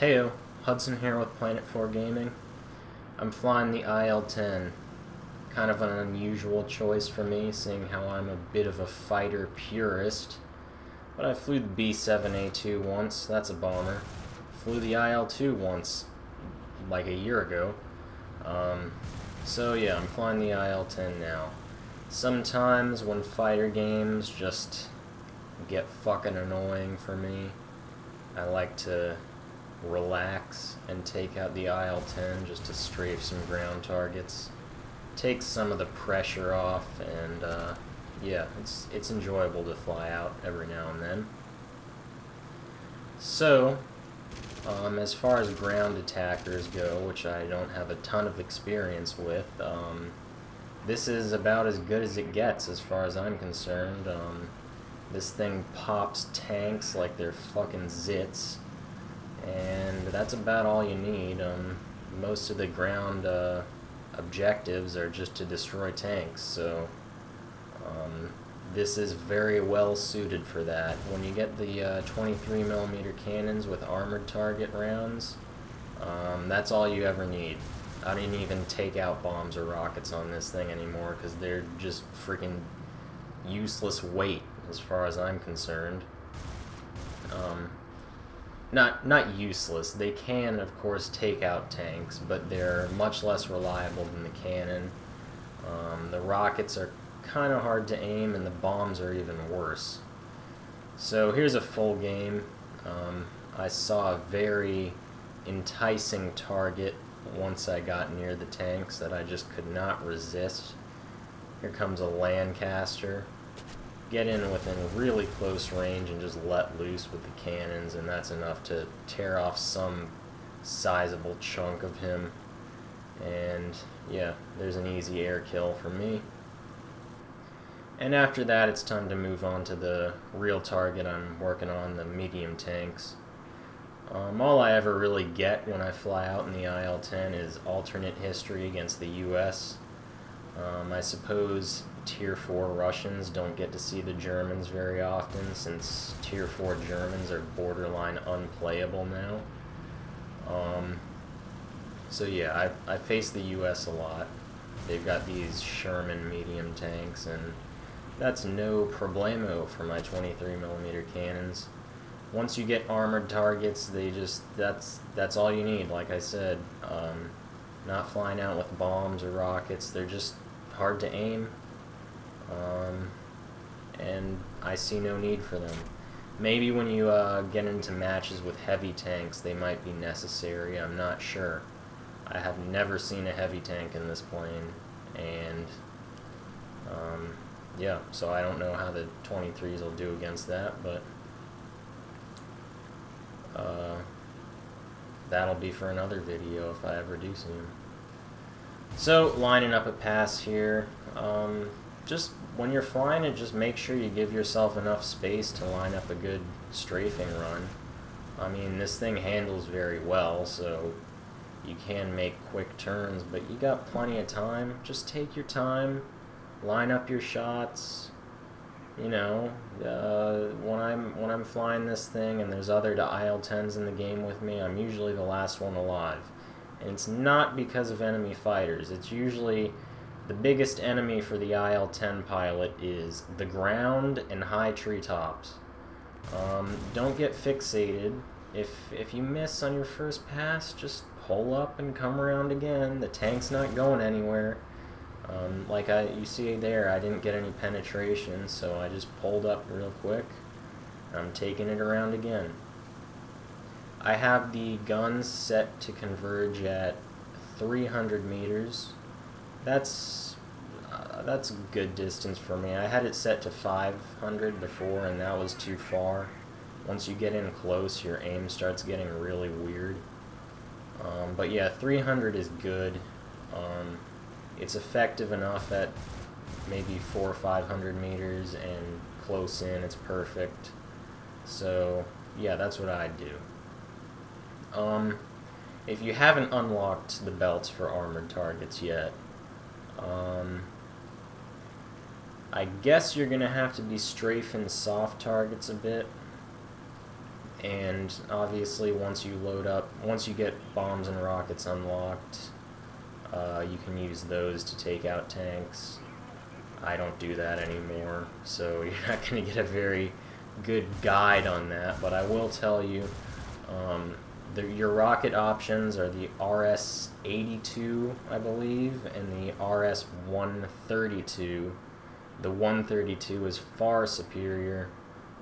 Heyo, Hudson here with Planet 4 Gaming. I'm flying the Il-10. Kind of an unusual choice for me, seeing how I'm a bit of a fighter purist. But I flew the B-7A2 once, that's a bomber. Flew the Il-2 once, like a year ago. So yeah, I'm flying the Il-10 now. Sometimes when fighter games just get fucking annoying for me, I like to relax and take out the Il-10 just to strafe some ground targets. Takes some of the pressure off, and yeah, it's enjoyable to fly out every now and then. So, as far as ground attackers go, which I don't have a ton of experience with, this is about as good as it gets as far as I'm concerned. This thing pops tanks like they're fucking zits, and that's about all you need. Most of the ground objectives are just to destroy tanks, so this is very well suited for that. When you get the 23mm cannons with armored target rounds, that's all you ever need. I didn't even take out bombs or rockets on this thing anymore because they're just freaking useless weight as far as I'm concerned. Not useless. They can, of course, take out tanks, but they're much less reliable than the cannon. The rockets are kind of hard to aim, and the bombs are even worse. So here's a full game. I saw a very enticing target once I got near the tanks that I just could not resist. Here comes a Lancaster. Get in within really close range and just let loose with the cannons, and that's enough to tear off some sizable chunk of him. And yeah, there's an easy air kill for me. And after that, it's time to move on to the real target I'm working on, the medium tanks. All I ever really get when I fly out in the Il-10 is alternate history against the US. I suppose Tier 4 Russians don't get to see the Germans very often, since Tier 4 Germans are borderline unplayable now. So yeah, I face the US a lot. They've got these Sherman medium tanks, and that's no problemo for my 23mm cannons. Once you get armored targets, that's all you need, like I said. Not flying out with bombs or rockets, they're just hard to aim. And I see no need for them. Maybe when you get into matches with heavy tanks, they might be necessary, I'm not sure. I have never seen a heavy tank in this plane, and yeah, so I don't know how the 23s will do against that, but that'll be for another video if I ever do see them. So, lining up a pass here. Just when you're flying it, just make sure you give yourself enough space to line up a good strafing run. I mean, this thing handles very well, so you can make quick turns, but you got plenty of time. Just take your time, line up your shots. You know, when I'm flying this thing and there's other Il-10s in the game with me, I'm usually the last one alive. And it's not because of enemy fighters. It's usually the biggest enemy for the Il-10 pilot is the ground and high treetops. Don't get fixated. If you miss on your first pass, just pull up and come around again. The tank's not going anywhere. Like you see there, I didn't get any penetration, so I just pulled up real quick. I'm taking it around again. I have the guns set to converge at 300 meters. That's a good distance for me. I had it set to 500 before, and that was too far. Once you get in close, your aim starts getting really weird. But yeah, 300 is good. It's effective enough at maybe 400 or 500 meters, and close in, it's perfect. So yeah, that's what I do. If you haven't unlocked the belts for armored targets yet, I guess you're gonna have to be strafing soft targets a bit. And obviously once you load up, once you get bombs and rockets unlocked, you can use those to take out tanks. I don't do that anymore, so you're not going to get a very good guide on that, but I will tell you, your rocket options are the RS-82, I believe, and the RS-132. The 132 is far superior.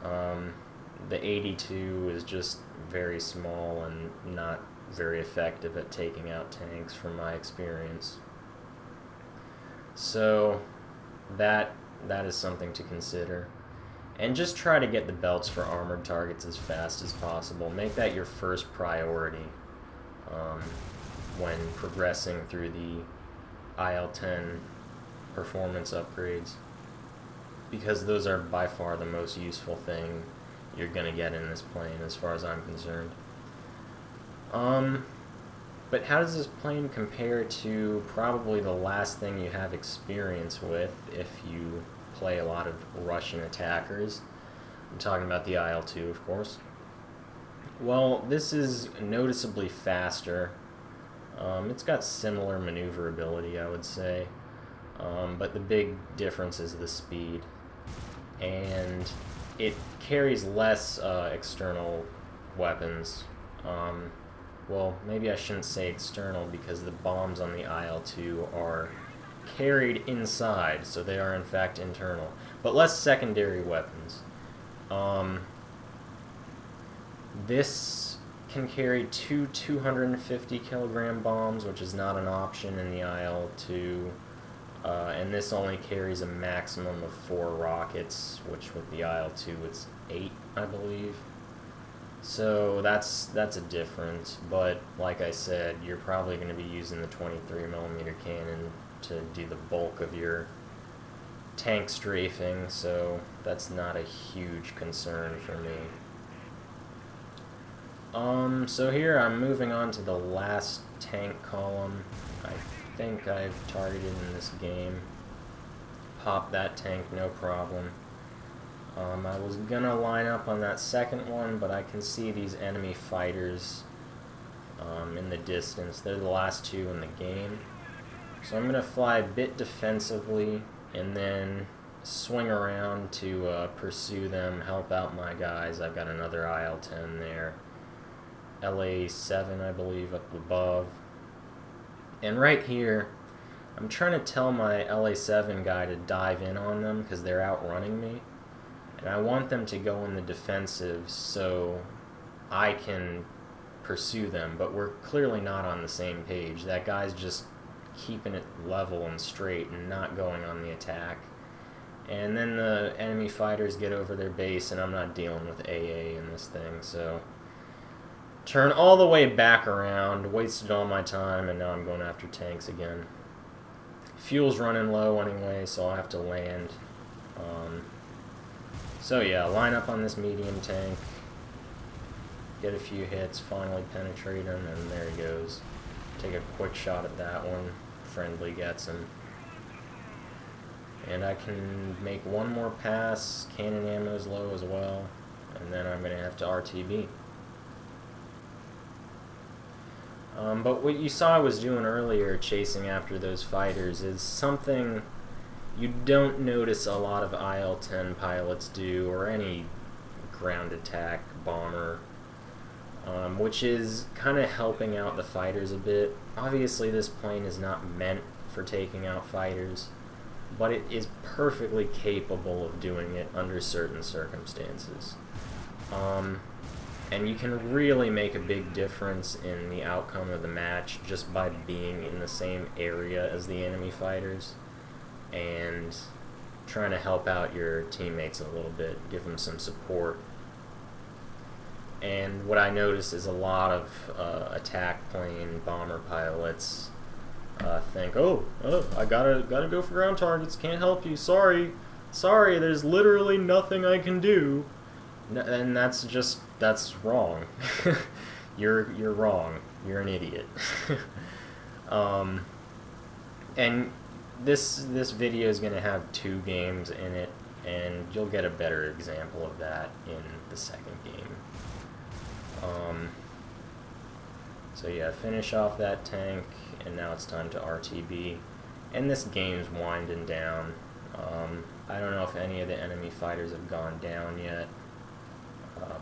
The 82 is just very small and not very effective at taking out tanks from my experience. So that is something to consider. And just try to get the belts for armored targets as fast as possible. Make that your first priority when progressing through the Il-10 performance upgrades, because those are by far the most useful thing you're going to get in this plane as far as I'm concerned. But how does this plane compare to probably the last thing you have experience with if you play a lot of Russian attackers? I'm talking about the Il-2, of course. Well, this is noticeably faster. It's got similar maneuverability, I would say, but the big difference is the speed, and it carries less external weapons. Well, maybe I shouldn't say external, because the bombs on the Il-2 are carried inside, so they are in fact internal, but less secondary weapons. This can carry two 250 kilogram bombs, which is not an option in the Il-2, and this only carries a maximum of 4 rockets, which with the Il-2 it's 8, I believe. So that's a difference, but like I said, you're probably going to be using the 23mm cannon to do the bulk of your tank strafing, so that's not a huge concern for me. So here I'm moving on to the last tank column I think I've targeted in this game. Pop that tank, no problem. I was gonna line up on that second one, but I can see these enemy fighters in the distance. They're the last 2 in the game. So I'm gonna fly a bit defensively and then swing around to pursue them, help out my guys. I've got another Il-10 there. LA-7, I believe, up above. And right here, I'm trying to tell my LA-7 guy to dive in on them because they're outrunning me. And I want them to go in the defensive so I can pursue them, but we're clearly not on the same page. That guy's just keeping it level and straight and not going on the attack. And then the enemy fighters get over their base, and I'm not dealing with AA in this thing, so turn all the way back around, wasted all my time, and now I'm going after tanks again. Fuel's running low anyway, so I'll have to land. So yeah, line up on this medium tank, get a few hits, finally penetrate him, and there he goes. Take a quick shot at that one, friendly gets him. And I can make one more pass, cannon ammo's low as well, and then I'm going to have to RTB. But what you saw I was doing earlier, chasing after those fighters, is something you don't notice a lot of Il-10 pilots do, or any ground attack bomber, which is kind of helping out the fighters a bit. Obviously this plane is not meant for taking out fighters, but it is perfectly capable of doing it under certain circumstances. And you can really make a big difference in the outcome of the match just by being in the same area as the enemy fighters and trying to help out your teammates a little bit, give them some support. And what I notice is a lot of attack plane bomber pilots think, oh, I gotta go for ground targets, can't help you, sorry, there's literally nothing I can do. And that's wrong. You're wrong. You're an idiot. And this video is going to have 2 games in it, and you'll get a better example of that in the second game. So yeah, finish off that tank, and now it's time to RTB. And this game's winding down. I don't know if any of the enemy fighters have gone down yet,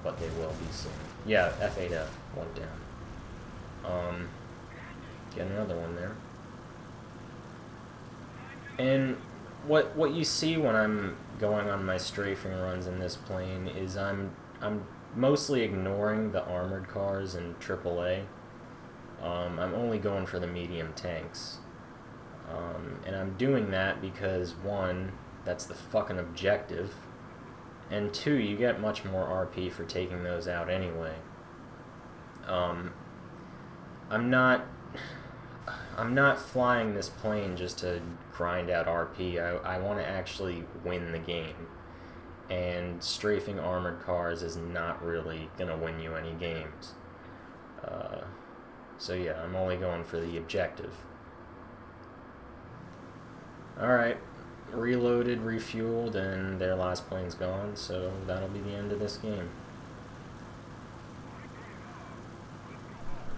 but they will be soon. Yeah, F8F went down. Get another one there. And what you see when I'm going on my strafing runs in this plane is I'm mostly ignoring the armored cars in AAA. I'm only going for the medium tanks. And I'm doing that because, one, that's the fucking objective, and two, you get much more RP for taking those out anyway. I'm not flying this plane just to grind out RP. I want to actually win the game, and strafing armored cars is not really gonna win you any games. So yeah, I'm only going for the objective. Alright, reloaded, refueled, and their last plane's gone, so that'll be the end of this game.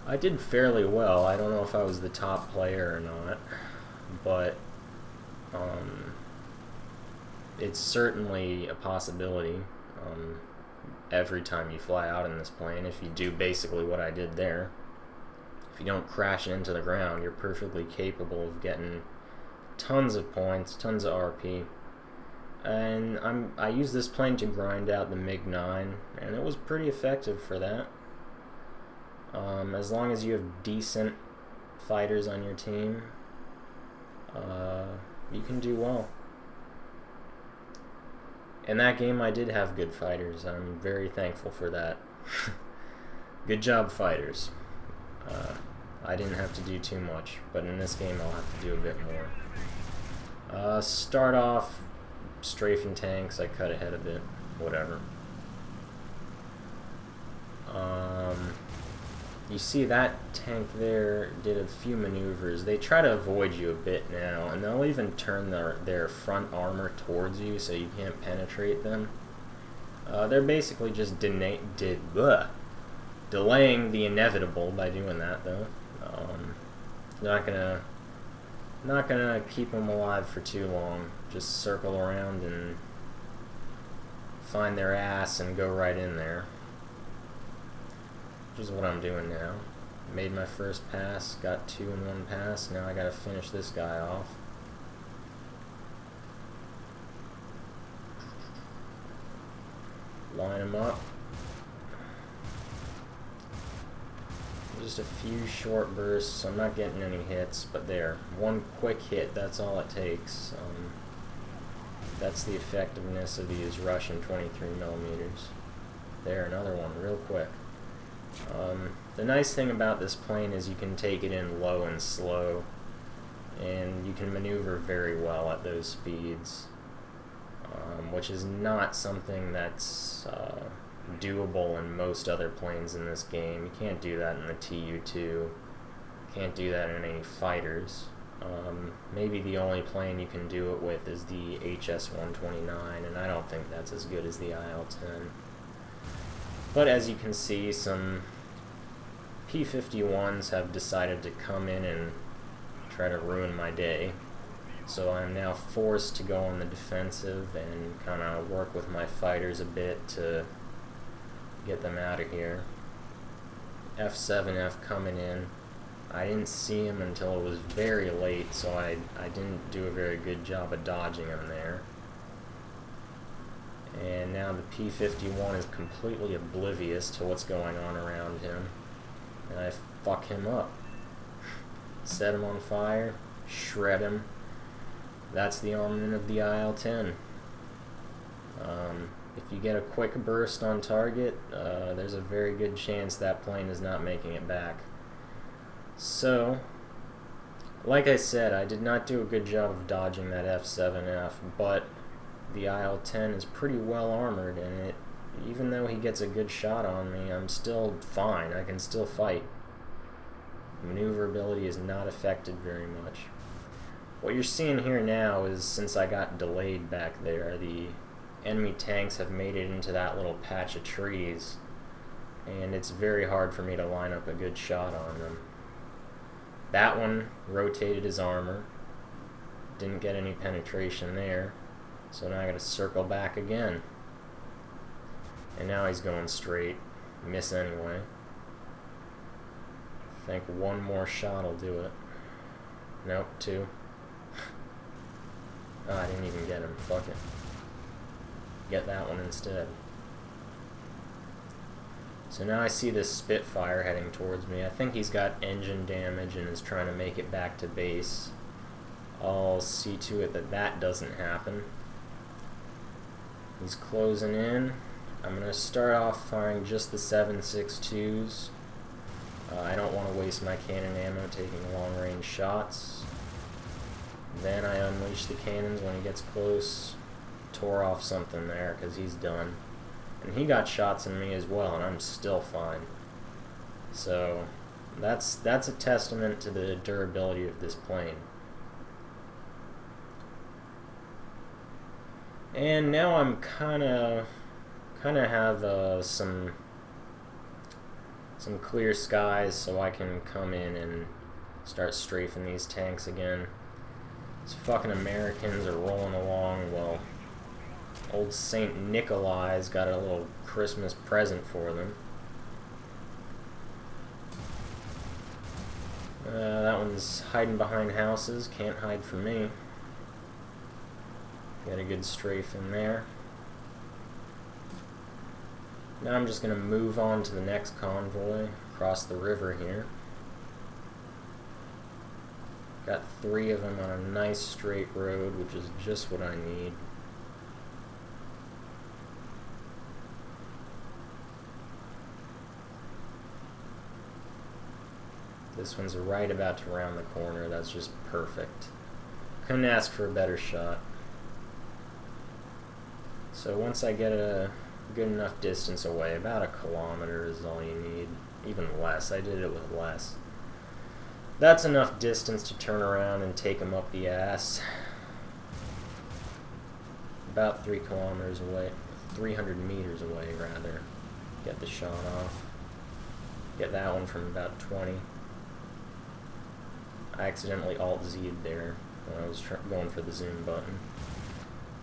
I did fairly well. I don't know if I was the top player or not, but it's certainly a possibility every time you fly out in this plane, if you do basically what I did there. If you don't crash into the ground, you're perfectly capable of getting tons of points, tons of RP. And I used this plane to grind out the MiG-9, and it was pretty effective for that. As long as you have decent fighters on your team, you can do well. In that game, I did have good fighters. I'm very thankful for that. Good job, fighters. I didn't have to do too much, but in this game I'll have to do a bit more. Start off strafing tanks. I cut ahead a bit. Whatever. You see that tank there did a few maneuvers. They try to avoid you a bit now, and they'll even turn their front armor towards you so you can't penetrate them. They're basically just delaying the inevitable by doing that, though. Not gonna keep them alive for too long. Just circle around and find their ass and go right in there. Which is what I'm doing now. Made my first pass, got 2 in 1 pass. Now I gotta finish this guy off. Line him up. Just a few short bursts. I'm not getting any hits, but there. One quick hit, that's all it takes. That's the effectiveness of these Russian 23mm. There, another one, real quick. The nice thing about this plane is you can take it in low and slow, and you can maneuver very well at those speeds, which is not something that's doable in most other planes in this game. You can't do that in the TU-2, can't do that in any fighters. Maybe the only plane you can do it with is the HS-129, and I don't think that's as good as the Il-10. But as you can see, some P-51s have decided to come in and try to ruin my day. So I'm now forced to go on the defensive and kind of work with my fighters a bit to get them out of here. F7F coming in. I didn't see him until it was very late, so I didn't do a very good job of dodging him there. And now the P-51 is completely oblivious to what's going on around him. And I fuck him up. Set him on fire, shred him. That's the armament of the Il-10. If you get a quick burst on target, there's a very good chance that plane is not making it back. So, like I said, I did not do a good job of dodging that F7F, but the Il-10 is pretty well armored, and even though he gets a good shot on me, I'm still fine. I can still fight. Maneuverability is not affected very much. What you're seeing here now is, since I got delayed back there, the enemy tanks have made it into that little patch of trees, and it's very hard for me to line up a good shot on them. That one rotated his armor, didn't get any penetration there, so now I gotta circle back again. And now he's going straight, miss anyway. I think one more shot will do it. Nope, two. Oh, I didn't even get him, fuck it. Get that one instead. So now I see this Spitfire heading towards me. I think he's got engine damage and is trying to make it back to base. I'll see to it that that doesn't happen. He's closing in. I'm going to start off firing just the 7.62s. I don't want to waste my cannon ammo taking long-range shots. Then I unleash the cannons when he gets close. Tore off something there because he's done. And he got shots in me as well, and I'm still fine. So that's a testament to the durability of this plane. And now I'm kind of have some clear skies, so I can come in and start strafing these tanks again. These fucking Americans are rolling along. Well, old St. Nikolai's got a little Christmas present for them. That one's hiding behind houses. Can't hide from me. Got a good strafe in there. Now I'm just going to move on to the next convoy across the river here. Got 3 of them on a nice straight road, which is just what I need. This one's right about to round the corner. That's just perfect. Couldn't ask for a better shot. So once I get a good enough distance away, about 1 kilometer is all you need. Even less. I did it with less. That's enough distance to turn around and take him up the ass. About 3 kilometers away. 300 meters away, rather. Get the shot off. Get that one from about 20. I accidentally Alt-Z'd there when I was going for the zoom button.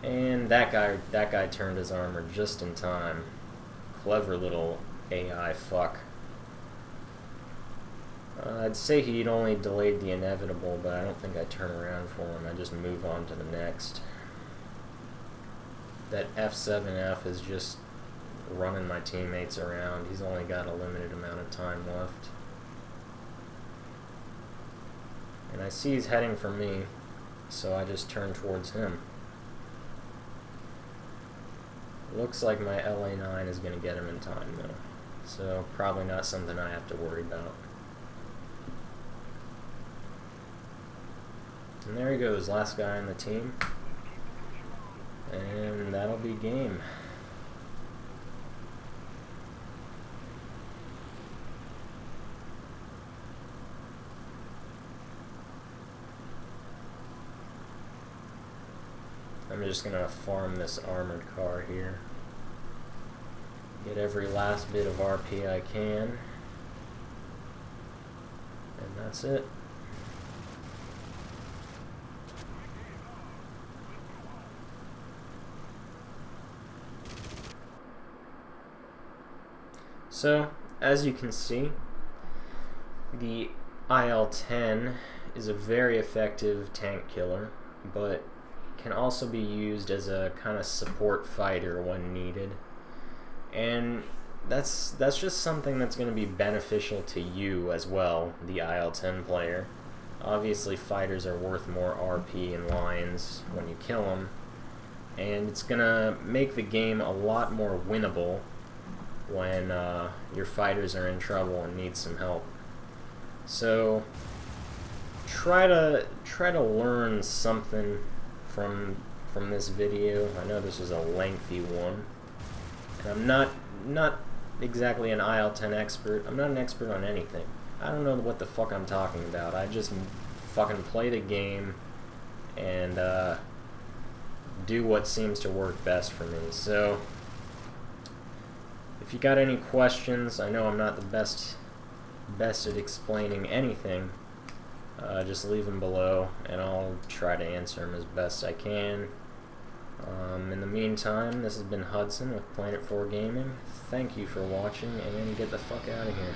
And that guy turned his armor just in time. Clever little AI fuck. I'd say he'd only delayed the inevitable, but I don't think I turn around for him. I just move on to the next. That F7F is just running my teammates around. He's only got a limited amount of time left. And I see he's heading for me, so I just turn towards him. Looks like my LA9 is going to get him in time, though. So probably not something I have to worry about. And there he goes, last guy on the team. And that'll be game. I'm just gonna farm this armored car here. Get every last bit of RP I can. And that's it. So, as you can see, the Il-10 is a very effective tank killer, but can also be used as a kind of support fighter when needed. And that's just something that's going to be beneficial to you as well, the Il-10 player. Obviously, fighters are worth more RP and lines when you kill them, and it's going to make the game a lot more winnable when your fighters are in trouble and need some help. So try to learn something from this video. I know this was a lengthy one, and I'm not exactly an Il-10 expert. I'm not an expert on anything. I don't know what the fuck I'm talking about. I just fucking play the game and do what seems to work best for me. So If you got any questions, I know I'm not the best at explaining anything. Just leave them below, and I'll try to answer them as best I can. In the meantime, this has been Hudson with Planet 4 Gaming. Thank you for watching, and get the fuck out of here.